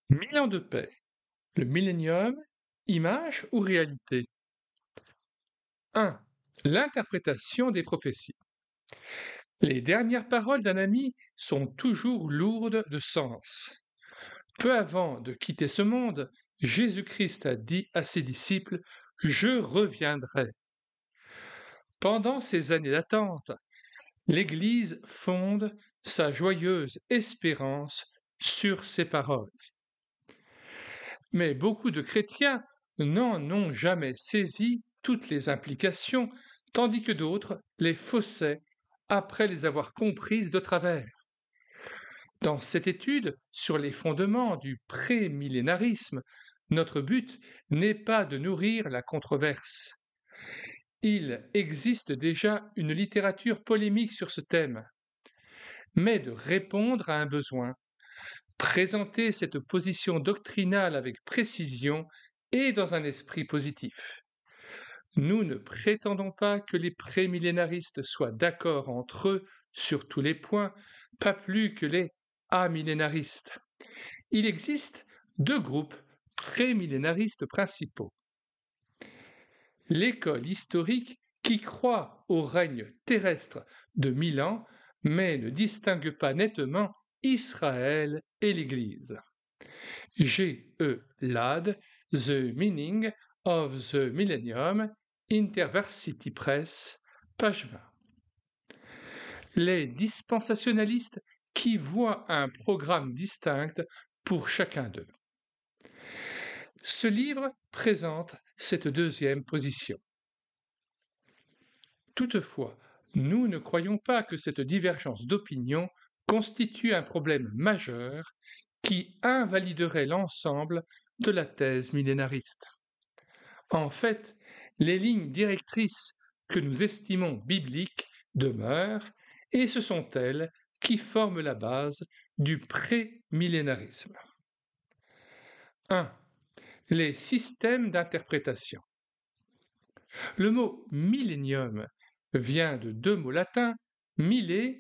1000 ans de paix. Le millénium, image ou réalité? 1. L'interprétation des prophéties. Les dernières paroles d'un ami sont toujours lourdes de sens. Peu avant de quitter ce monde, Jésus-Christ a dit à ses disciples: Je reviendrai. Pendant ces années d'attente, l'Église fonde sa joyeuse espérance sur ces paroles. Mais beaucoup de chrétiens n'en ont jamais saisi toutes les implications, tandis que d'autres les faussaient après les avoir comprises de travers. Dans cette étude sur les fondements du prémillénarisme, notre but n'est pas de nourrir la controverse. Il existe déjà une littérature polémique sur ce thème, mais de répondre à un besoin, présenter cette position doctrinale avec précision et dans un esprit positif. Nous ne prétendons pas que les prémillénaristes soient d'accord entre eux sur tous les points, pas plus que les amillénaristes. Il existe deux groupes prémillénaristes principaux. L'école historique qui croit au règne terrestre de 1000 ans, mais ne distingue pas nettement Israël et l'Église. G.E. Ladd, The Meaning of the Millennium, InterVarsity Press, page 20. Les dispensationalistes qui voient un programme distinct pour chacun d'eux. Ce livre présente cette deuxième position. Toutefois, nous ne croyons pas que cette divergence d'opinion constitue un problème majeur qui invaliderait l'ensemble de la thèse millénariste. En fait, les lignes directrices que nous estimons bibliques demeurent, et ce sont elles qui forment la base du prémillénarisme. 1. Les systèmes d'interprétation. Le mot millénium vient de deux mots latins, mille,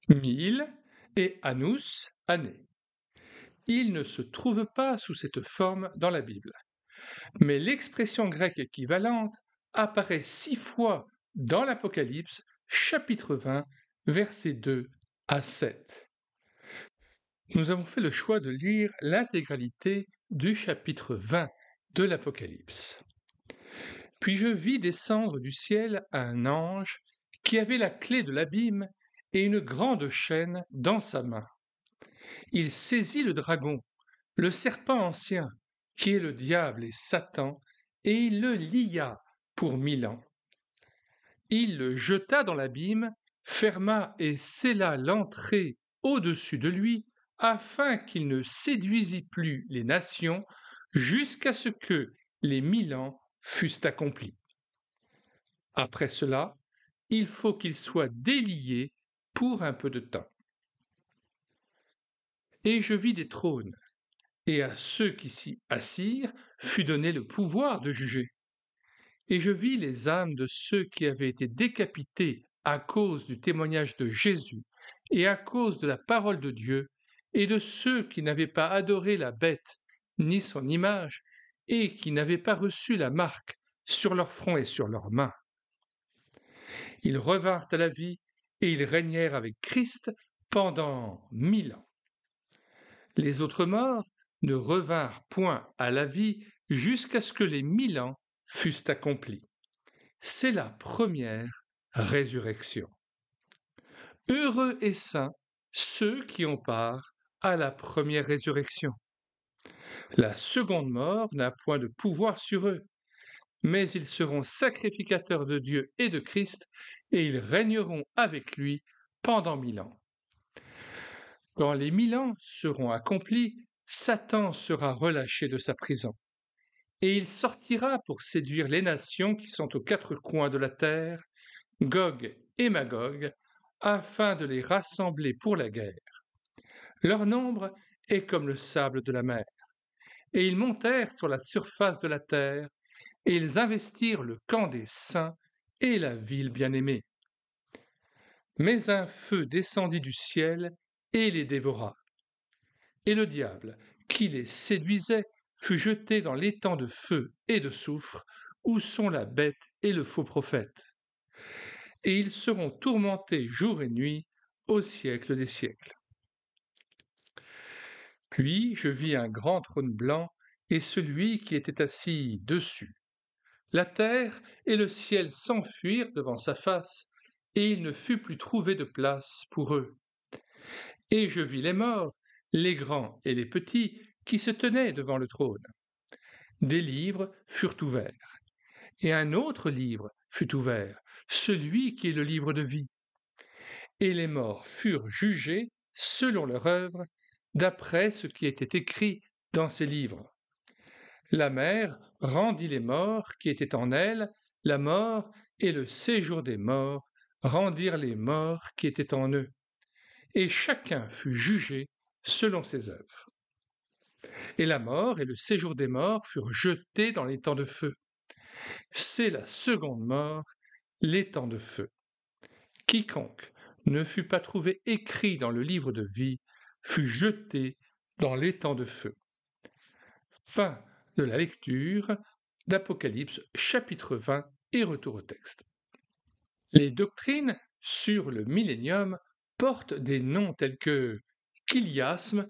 1000, et annus, année. Il ne se trouve pas sous cette forme dans la Bible, mais l'expression grecque équivalente apparaît 6 fois dans l'Apocalypse, chapitre 20, versets 2 à 7. Nous avons fait le choix de lire l'intégralité du chapitre 20 de l'Apocalypse. Puis je vis descendre du ciel un ange qui avait la clé de l'abîme et une grande chaîne dans sa main. Il saisit le dragon, le serpent ancien, qui est le diable et Satan, et il le lia pour 1000 ans. Il le jeta dans l'abîme, ferma et scella l'entrée au-dessus de lui, afin qu'il ne séduisît plus les nations, jusqu'à ce que les 1000 ans fussent accomplis. Après cela, il faut qu'il soit délié pour un peu de temps. Et je vis des trônes, et à ceux qui s'y assirent fut donné le pouvoir de juger. Et je vis les âmes de ceux qui avaient été décapités à cause du témoignage de Jésus et à cause de la parole de Dieu, et de ceux qui n'avaient pas adoré la bête ni son image, et qui n'avaient pas reçu la marque sur leur front et sur leurs mains. Ils revinrent à la vie, et ils régnèrent avec Christ pendant 1000 ans. Les autres morts ne revinrent point à la vie jusqu'à ce que les 1000 ans fussent accomplis. C'est la première résurrection. Heureux et saints ceux qui ont part à la première résurrection. La seconde mort n'a point de pouvoir sur eux, mais ils seront sacrificateurs de Dieu et de Christ, et ils régneront avec lui pendant 1000 ans. Quand les 1000 ans seront accomplis, Satan sera relâché de sa prison, et il sortira pour séduire les nations qui sont aux quatre coins de la terre, Gog et Magog, afin de les rassembler pour la guerre. Leur nombre est comme le sable de la mer. Et ils montèrent sur la surface de la terre, et ils investirent le camp des saints et la ville bien-aimée. Mais un feu descendit du ciel et les dévora. Et le diable, qui les séduisait, fut jeté dans l'étang de feu et de soufre, où sont la bête et le faux prophète. Et ils seront tourmentés jour et nuit au siècle des siècles. Puis je vis un grand trône blanc et celui qui était assis dessus. La terre et le ciel s'enfuirent devant sa face, et il ne fut plus trouvé de place pour eux. Et je vis les morts, les grands et les petits, qui se tenaient devant le trône. Des livres furent ouverts, et un autre livre fut ouvert, celui qui est le livre de vie. Et les morts furent jugés selon leur œuvre, d'après ce qui était écrit dans ces livres. La mer rendit les morts qui étaient en elle, la mort et le séjour des morts rendirent les morts qui étaient en eux. Et chacun fut jugé selon ses œuvres. Et la mort et le séjour des morts furent jetés dans l'étang de feu. C'est la seconde mort, l'étang de feu. Quiconque ne fut pas trouvé écrit dans le livre de vie fut jeté dans l'étang de feu. Fin de la lecture d'Apocalypse chapitre 20 et retour au texte. Les doctrines sur le millénium portent des noms tels que chiliasme,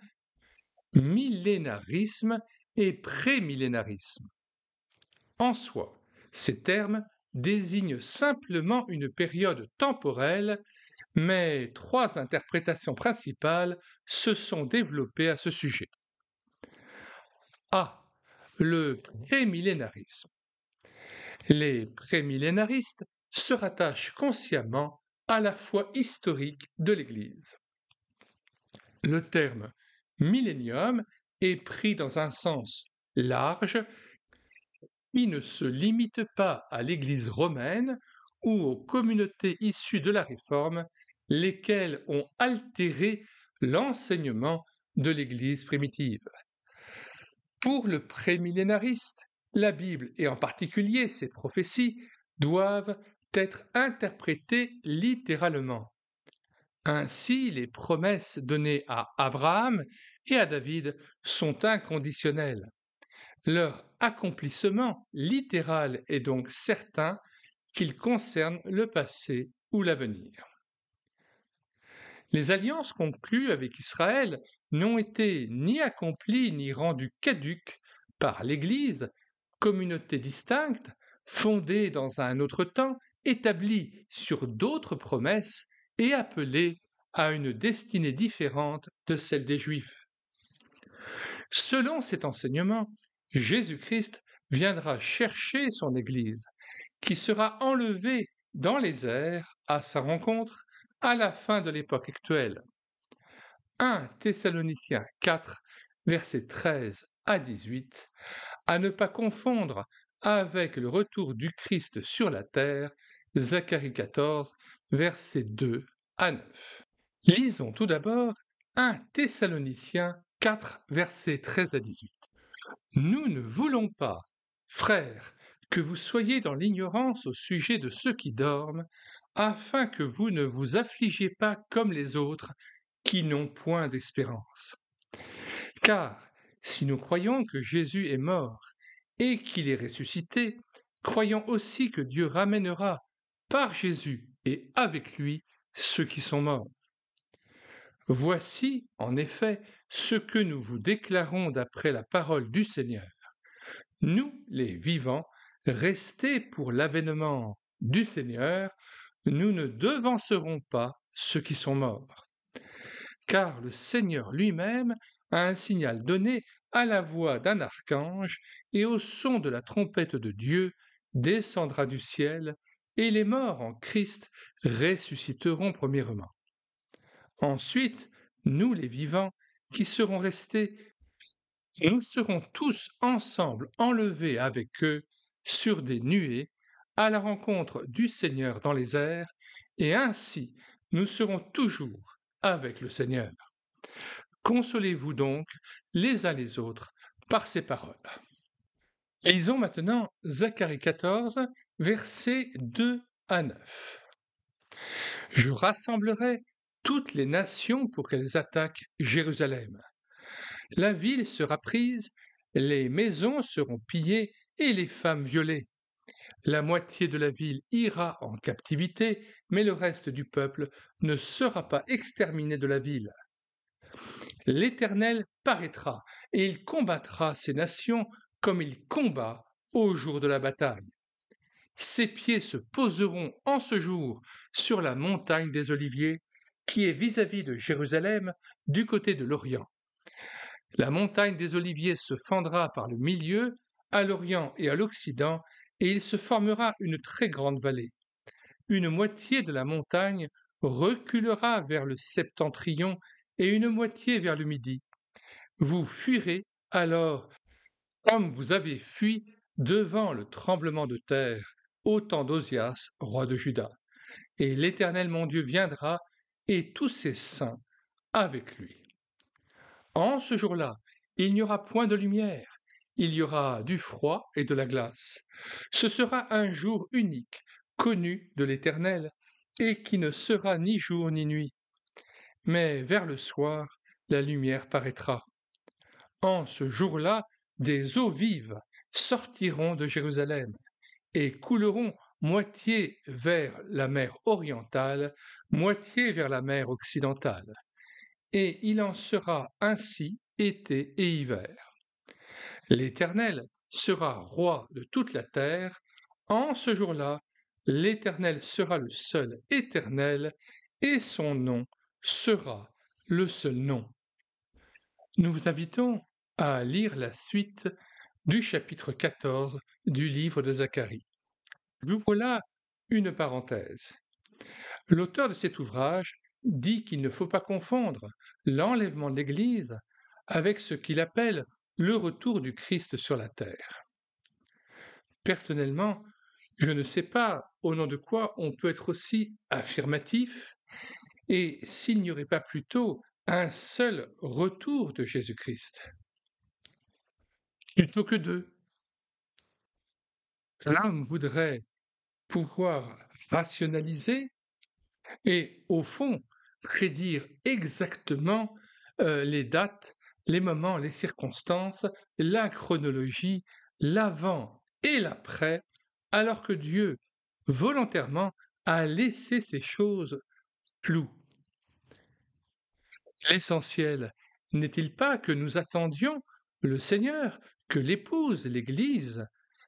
millénarisme et prémillénarisme. En soi, ces termes désignent simplement une période temporelle, mais trois interprétations principales se sont développées à ce sujet. A. Le prémillénarisme. Les prémillénaristes se rattachent consciemment à la foi historique de l'Église. Le terme millénium est pris dans un sens large qui ne se limite pas à l'Église romaine ou aux communautés issues de la Réforme, lesquelles ont altéré l'enseignement de l'Église primitive. Pour le prémillénariste, la Bible, et en particulier ses prophéties, doivent être interprétées littéralement. Ainsi, les promesses données à Abraham et à David sont inconditionnelles. Leur accomplissement littéral est donc certain qu'il concerne le passé ou l'avenir. Les alliances conclues avec Israël n'ont été ni accomplies ni rendues caduques par l'Église, communauté distincte, fondée dans un autre temps, établie sur d'autres promesses et appelée à une destinée différente de celle des Juifs. Selon cet enseignement, Jésus-Christ viendra chercher son Église, qui sera enlevée dans les airs à sa rencontre à la fin de l'époque actuelle. 1 Thessaloniciens 4, versets 13 à 18, à ne pas confondre avec le retour du Christ sur la terre, Zacharie 14, versets 2 à 9. Lisons tout d'abord 1 Thessaloniciens 4, versets 13 à 18. Nous ne voulons pas, frères, que vous soyez dans l'ignorance au sujet de ceux qui dorment, afin que vous ne vous affligiez pas comme les autres qui n'ont point d'espérance. Car si nous croyons que Jésus est mort et qu'il est ressuscité, croyons aussi que Dieu ramènera par Jésus et avec lui ceux qui sont morts. Voici, en effet, ce que nous vous déclarons d'après la parole du Seigneur. Nous, les vivants, restés pour l'avènement du Seigneur, nous ne devancerons pas ceux qui sont morts. Car le Seigneur lui-même a un signal donné à la voix d'un archange, et au son de la trompette de Dieu descendra du ciel, et les morts en Christ ressusciteront premièrement. Ensuite, nous les vivants, qui serons restés, nous serons tous ensemble enlevés avec eux sur des nuées à la rencontre du Seigneur dans les airs, et ainsi nous serons toujours avec le Seigneur. Consolez-vous donc les uns les autres par ces paroles. Lisons maintenant Zacharie 14, versets 2 à 9. Je rassemblerai toutes les nations pour qu'elles attaquent Jérusalem. La ville sera prise, les maisons seront pillées et les femmes violées. La moitié de la ville ira en captivité, mais le reste du peuple ne sera pas exterminé de la ville. L'Éternel paraîtra, et il combattra ces nations comme il combat au jour de la bataille. Ses pieds se poseront en ce jour sur la montagne des Oliviers, qui est vis-à-vis de Jérusalem, du côté de l'Orient. La montagne des Oliviers se fendra par le milieu, à l'Orient et à l'Occident, et il se formera une très grande vallée. Une moitié de la montagne reculera vers le septentrion et une moitié vers le midi. Vous fuirez alors comme vous avez fui devant le tremblement de terre au temps d'Osias, roi de Juda. Et l'Éternel mon Dieu viendra, et tous ses saints avec lui. En ce jour-là, il n'y aura point de lumière, il y aura du froid et de la glace. Ce sera un jour unique, connu de l'Éternel, et qui ne sera ni jour ni nuit. Mais vers le soir, la lumière paraîtra. En ce jour-là, des eaux vives sortiront de Jérusalem et couleront moitié vers la mer orientale, moitié vers la mer occidentale. Et il en sera ainsi été et hiver. L'Éternel sera roi de toute la terre. En ce jour-là, l'Éternel sera le seul éternel, et son nom sera le seul nom. Nous vous invitons à lire la suite du chapitre 14 du livre de Zacharie. J'ouvre là une parenthèse. L'auteur de cet ouvrage dit qu'il ne faut pas confondre l'enlèvement de l'Église avec ce qu'il appelle le retour du Christ sur la terre. Personnellement, je ne sais pas au nom de quoi on peut être aussi affirmatif, et s'il n'y aurait pas plutôt un seul retour de Jésus-Christ, plutôt que deux. L'homme voudrait pouvoir rationaliser et, au fond, prédire exactement les dates, les moments, les circonstances, la chronologie, l'avant et l'après, alors que Dieu, volontairement, a laissé ces choses floues. L'essentiel n'est-il pas que nous attendions le Seigneur, que l'épouse, l'Église,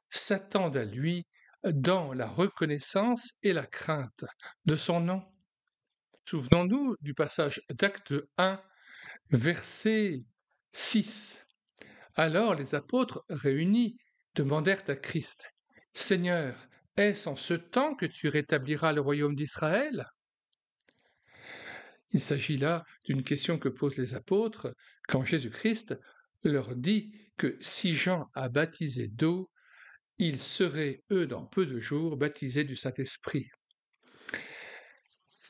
s'attende à lui dans la reconnaissance et la crainte de son nom? Souvenons-nous du passage d'Acte 1, verset 6. Alors les apôtres réunis demandèrent à Christ, « Seigneur, est-ce en ce temps que tu rétabliras le royaume d'Israël ?» Il s'agit là d'une question que posent les apôtres quand Jésus-Christ leur dit que si Jean a baptisé d'eau, ils seraient, eux, dans peu de jours, baptisés du Saint-Esprit.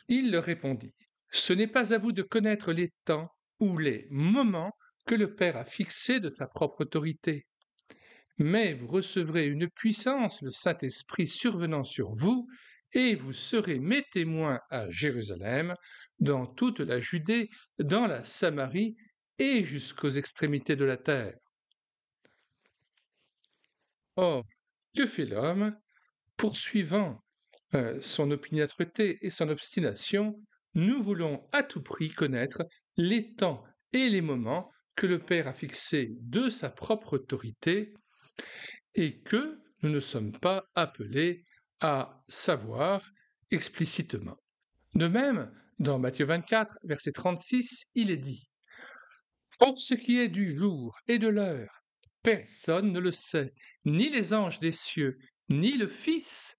Il leur répondit, « Ce n'est pas à vous de connaître les temps ou les moments que le Père a fixés de sa propre autorité. Mais vous recevrez une puissance, le Saint-Esprit survenant sur vous, et vous serez mes témoins à Jérusalem, dans toute la Judée, dans la Samarie et jusqu'aux extrémités de la terre. » Or, que fait l'homme? Poursuivant son opiniâtreté et son obstination, nous voulons à tout prix connaître les temps et les moments que le Père a fixés de sa propre autorité et que nous ne sommes pas appelés à savoir explicitement. De même, dans Matthieu 24, verset 36, il est dit « Pour ce qui est du jour et de l'heure, personne ne le sait, ni les anges des cieux, ni le Fils,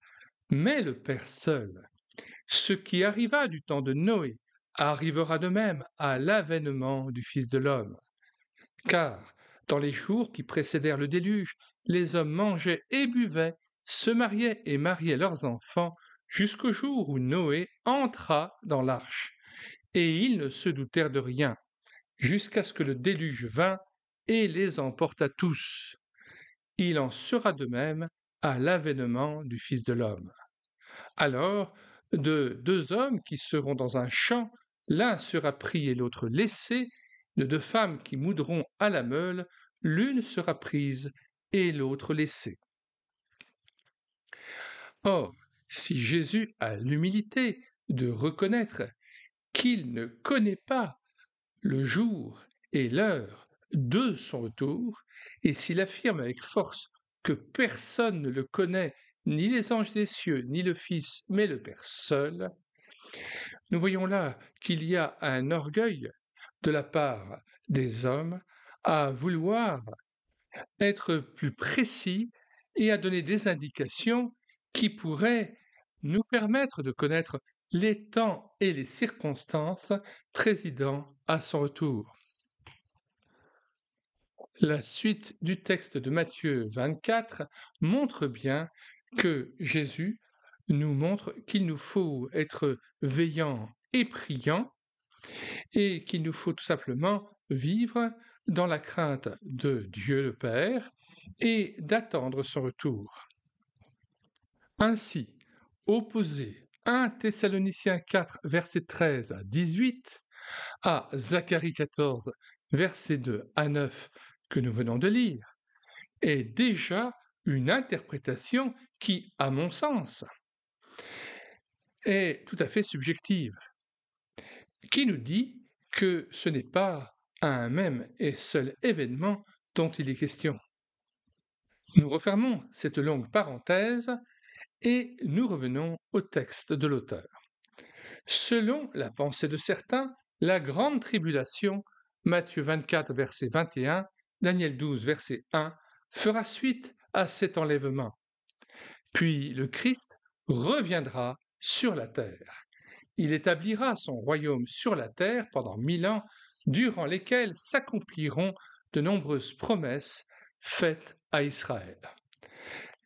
mais le Père seul. Ce qui arriva du temps de Noé arrivera de même à l'avènement du Fils de l'homme. Car, dans les jours qui précédèrent le déluge, les hommes mangeaient et buvaient, se mariaient et mariaient leurs enfants, jusqu'au jour où Noé entra dans l'arche. Et ils ne se doutèrent de rien, jusqu'à ce que le déluge vînt et les emporta tous. Il en sera de même à l'avènement du Fils de l'homme. Alors, de deux hommes qui seront dans un champ, l'un sera pris et l'autre laissé, de deux femmes qui moudront à la meule, l'une sera prise et l'autre laissée. Or, si Jésus a l'humilité de reconnaître qu'il ne connaît pas le jour et l'heure de son retour, et s'il affirme avec force que personne ne le connaît, ni les anges des cieux, ni le Fils, mais le Père seul, nous voyons là qu'il y a un orgueil de la part des hommes à vouloir être plus précis et à donner des indications qui pourraient nous permettre de connaître les temps et les circonstances présidant à son retour. La suite du texte de Matthieu 24 montre bien que Jésus nous montre qu'il nous faut être veillants et priants et qu'il nous faut tout simplement vivre dans la crainte de Dieu le Père et d'attendre son retour. Ainsi, opposé 1 Thessaloniciens 4, verset 13 à 18, à Zacharie 14, verset 2 à 9 que nous venons de lire, est déjà une interprétation qui, à mon sens, est tout à fait subjective, qui nous dit que ce n'est pas un même et seul événement dont il est question. Nous refermons cette longue parenthèse et nous revenons au texte de l'auteur. Selon la pensée de certains, la grande tribulation, Matthieu 24, verset 21, Daniel 12, verset 1, fera suite à cet enlèvement. Puis le Christ reviendra sur la terre. Il établira son royaume sur la terre pendant 1000 ans, durant lesquels s'accompliront de nombreuses promesses faites à Israël.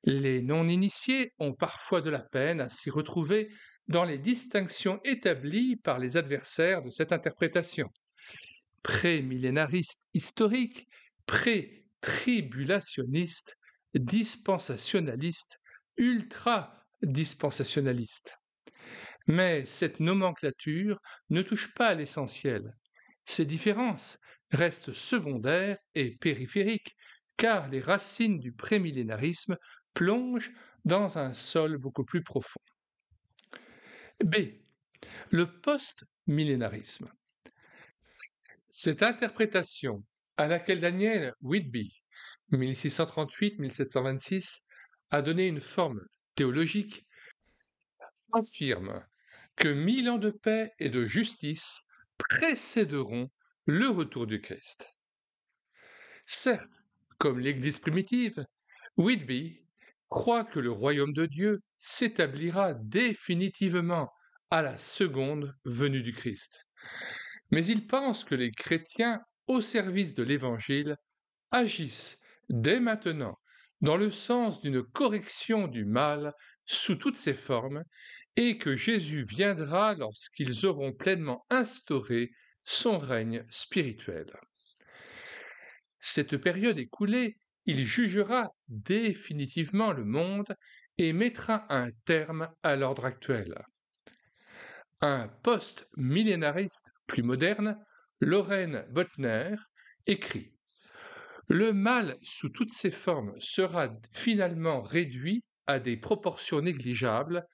Les non-initiés ont parfois de la peine à s'y retrouver dans les distinctions établies par les adversaires de cette interprétation. Pré-millénariste historique, pré-tribulationniste, dispensationaliste, ultra-dispensationaliste. Mais cette nomenclature ne touche pas à l'essentiel. Ces différences restent secondaires et périphériques, car les racines du prémillénarisme plongent dans un sol beaucoup plus profond. B. Le post-millénarisme. Cette interprétation, à laquelle Daniel Whitby, 1638-1726, a donné une forme théologique, affirme que 1000 ans de paix et de justice précéderont le retour du Christ. Certes, comme l'Église primitive, Whitby croit que le royaume de Dieu s'établira définitivement à la seconde venue du Christ. Mais il pense que les chrétiens au service de l'Évangile agissent dès maintenant dans le sens d'une correction du mal sous toutes ses formes et que Jésus viendra lorsqu'ils auront pleinement instauré son règne spirituel. Cette période écoulée, il jugera définitivement le monde et mettra un terme à l'ordre actuel. Un post-millénariste plus moderne, Loren Bottner, écrit « Le mal sous toutes ses formes sera finalement réduit à des proportions négligeables.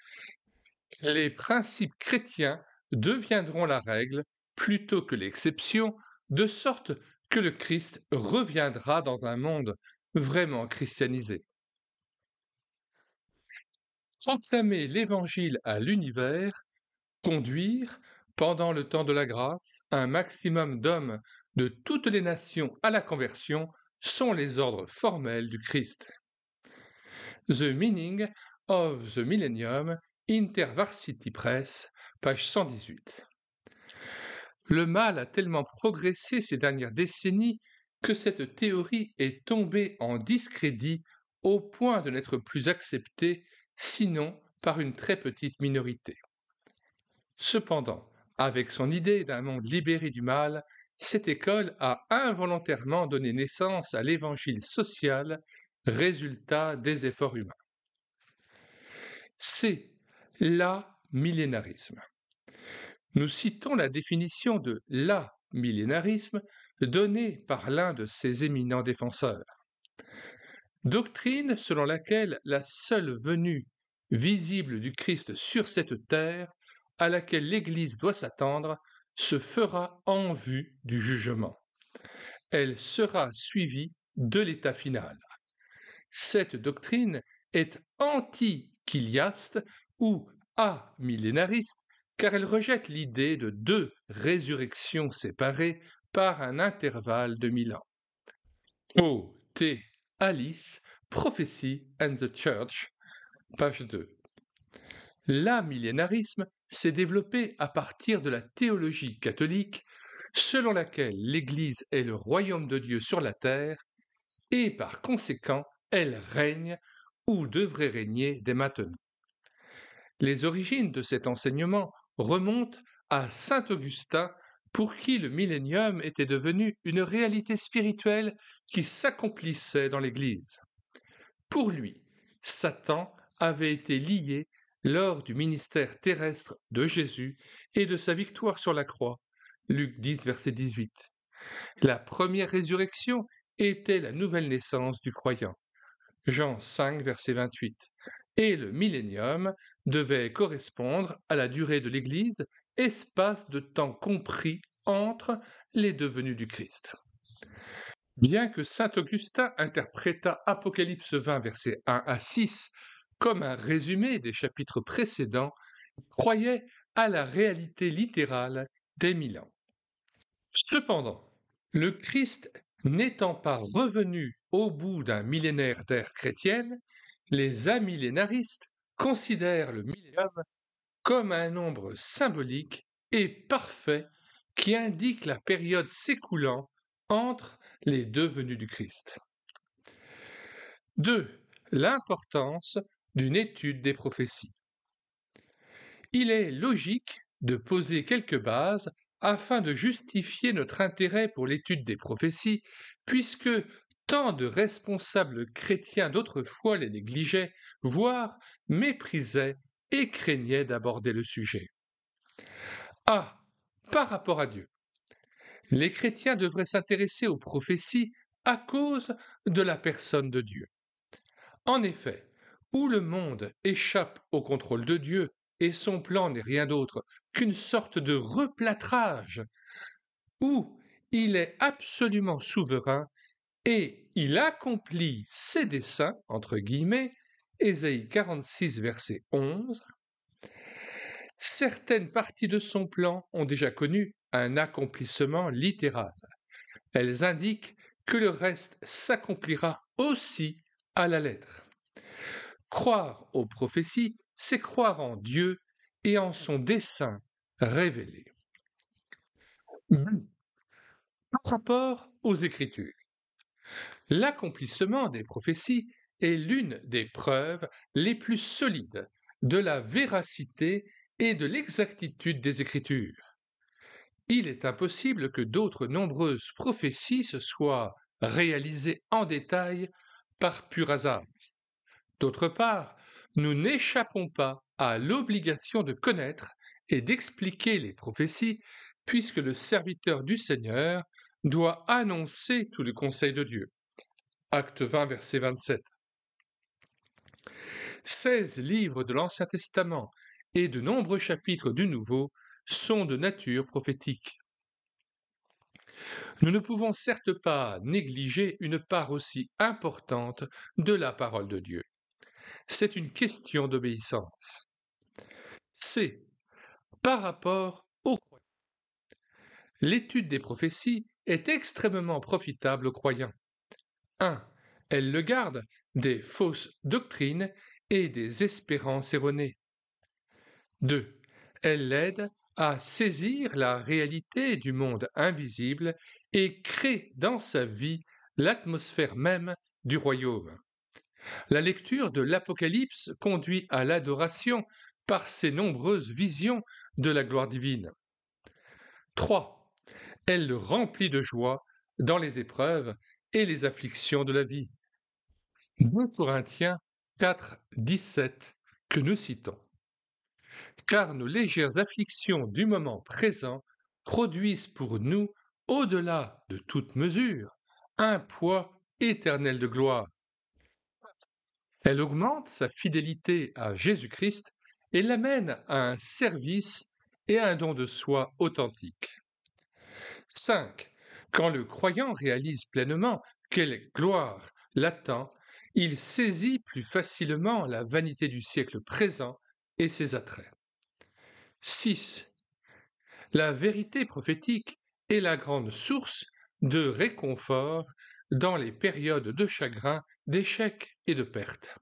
Les principes chrétiens deviendront la règle plutôt que l'exception, de sorte que le Christ reviendra dans un monde vraiment christianisé. » Proclamer l'Évangile à l'univers, conduire, pendant le temps de la grâce, un maximum d'hommes de toutes les nations à la conversion sont les ordres formels du Christ. The Meaning of the Millennium, InterVarsity Press, page 118. Le mal a tellement progressé ces dernières décennies que cette théorie est tombée en discrédit au point de n'être plus acceptée, sinon par une très petite minorité. Cependant, avec son idée d'un monde libéré du mal, cette école a involontairement donné naissance à l'évangile social, résultat des efforts humains. C'est l'amillénarisme. Nous citons la définition de l'amillénarisme donnée par l'un de ses éminents défenseurs. Doctrine selon laquelle la seule venue visible du Christ sur cette terre, à laquelle l'Église doit s'attendre, se fera en vue du jugement. Elle sera suivie de l'état final. Cette doctrine est anti-chiliaste ou amillénariste, car elle rejette l'idée de deux résurrections séparées par un intervalle de 1000 ans. O. T. Alice, Prophecy and the Church, page 2. L'amillénarisme s'est développé à partir de la théologie catholique, selon laquelle l'Église est le royaume de Dieu sur la terre, et par conséquent, elle règne ou devrait régner dès maintenant. Les origines de cet enseignement remontent à saint Augustin, pour qui le millénium était devenu une réalité spirituelle qui s'accomplissait dans l'Église. Pour lui, Satan avait été lié lors du ministère terrestre de Jésus et de sa victoire sur la croix. Luc 10, verset 18. La première résurrection était la nouvelle naissance du croyant. Jean 5, verset 28. Et le millénium devait correspondre à la durée de l'Église, espace de temps compris entre les deux venues du Christ. Bien que saint Augustin interprétât Apocalypse 20, versets 1 à 6, comme un résumé des chapitres précédents, il croyait à la réalité littérale des 1000 ans. Cependant, le Christ n'étant pas revenu au bout d'un millénaire d'ère chrétienne, les amillénaristes considèrent le millénium comme un nombre symbolique et parfait qui indique la période s'écoulant entre les deux venues du Christ. 2. L'importance d'une étude des prophéties. Il est logique de poser quelques bases afin de justifier notre intérêt pour l'étude des prophéties, puisque tant de responsables chrétiens d'autrefois les négligeaient, voire méprisaient et craignaient d'aborder le sujet. A. Par rapport à Dieu. Les chrétiens devraient s'intéresser aux prophéties à cause de la personne de Dieu. En effet, où le monde échappe au contrôle de Dieu et son plan n'est rien d'autre qu'une sorte de replâtrage, où il est absolument souverain et il accomplit ses desseins, entre guillemets, Ésaïe 46, verset 11, certaines parties de son plan ont déjà connu un accomplissement littéral. Elles indiquent que le reste s'accomplira aussi à la lettre. Croire aux prophéties, c'est croire en Dieu et en son dessein révélé. Par rapport aux Écritures, l'accomplissement des prophéties est l'une des preuves les plus solides de la véracité et de l'exactitude des Écritures. Il est impossible que d'autres nombreuses prophéties se soient réalisées en détail par pur hasard. D'autre part, nous n'échappons pas à l'obligation de connaître et d'expliquer les prophéties, puisque le serviteur du Seigneur doit annoncer tout le conseil de Dieu. Acte 20, verset 27. 16 livres de l'Ancien Testament et de nombreux chapitres du Nouveau sont de nature prophétique. Nous ne pouvons certes pas négliger une part aussi importante de la parole de Dieu. C'est une question d'obéissance. C. Par rapport aux croyants. L'étude des prophéties est extrêmement profitable aux croyants. 1. Elle le garde des fausses doctrines et des espérances erronées. 2. Elle l'aide à saisir la réalité du monde invisible et crée dans sa vie l'atmosphère même du royaume. La lecture de l'Apocalypse conduit à l'adoration par ses nombreuses visions de la gloire divine. 3. Elle le remplit de joie dans les épreuves et les afflictions de la vie. 2 Corinthiens 4, 17 que nous citons. Car nos légères afflictions du moment présent produisent pour nous au-delà de toute mesure, un poids éternel de gloire. Elle augmente sa fidélité à Jésus-Christ et l'amène à un service et à un don de soi authentique. 5. Quand le croyant réalise pleinement quelle gloire l'attend, il saisit plus facilement la vanité du siècle présent et ses attraits. 6. La vérité prophétique est la grande source de réconfort dans les périodes de chagrin, d'échec et de perte.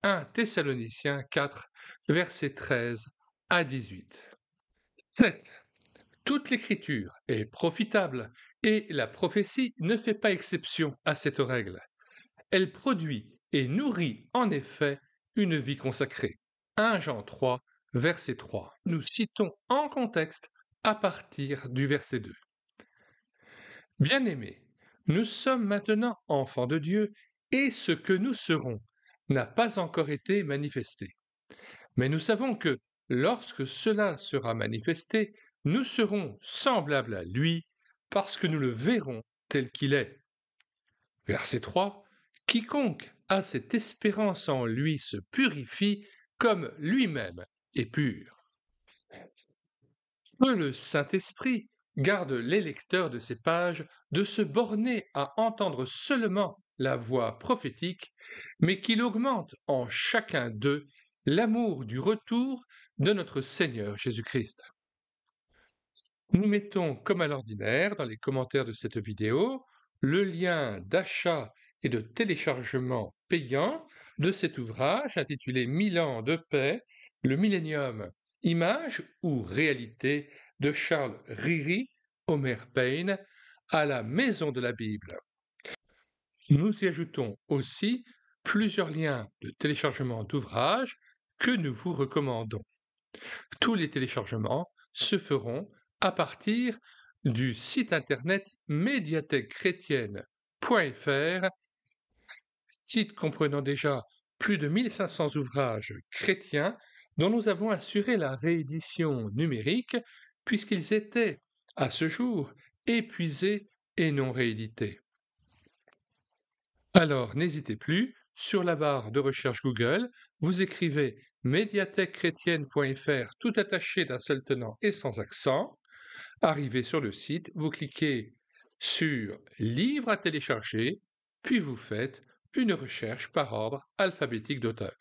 1 Thessaloniciens 4, versets 13 à 18. 7. Toute l'écriture est profitable et la prophétie ne fait pas exception à cette règle. Elle produit et nourrit en effet une vie consacrée. 1 Jean 3, verset 3. Nous citons en contexte à partir du verset 2. Bien-aimés, nous sommes maintenant enfants de Dieu et ce que nous serons n'a pas encore été manifesté. Mais nous savons que lorsque cela sera manifesté, nous serons semblables à lui parce que nous le verrons tel qu'il est. Verset 3. Quiconque a cette espérance en lui se purifie comme lui-même est pur. Que le Saint-Esprit garde les lecteurs de ces pages de se borner à entendre seulement la voix prophétique, mais qu'il augmente en chacun d'eux l'amour du retour de notre Seigneur Jésus-Christ. Nous mettons, comme à l'ordinaire, dans les commentaires de cette vidéo, le lien d'achat et de téléchargement payant de cet ouvrage intitulé 1000 ans de paix, le millénium, image ou réalité de Charles Ryrie, Homer Payne, à la Maison de la Bible. Nous y ajoutons aussi plusieurs liens de téléchargement d'ouvrages que nous vous recommandons. Tous les téléchargements se feront à partir du site internet médiathèquechrétienne.fr, site comprenant déjà plus de 1500 ouvrages chrétiens dont nous avons assuré la réédition numérique puisqu'ils étaient, à ce jour, épuisés et non réédités. Alors n'hésitez plus, sur la barre de recherche Google, vous écrivez médiathèquechrétienne.fr tout attaché d'un seul tenant et sans accent. Arrivé sur le site, vous cliquez sur Livres à télécharger, puis vous faites une recherche par ordre alphabétique d'auteur.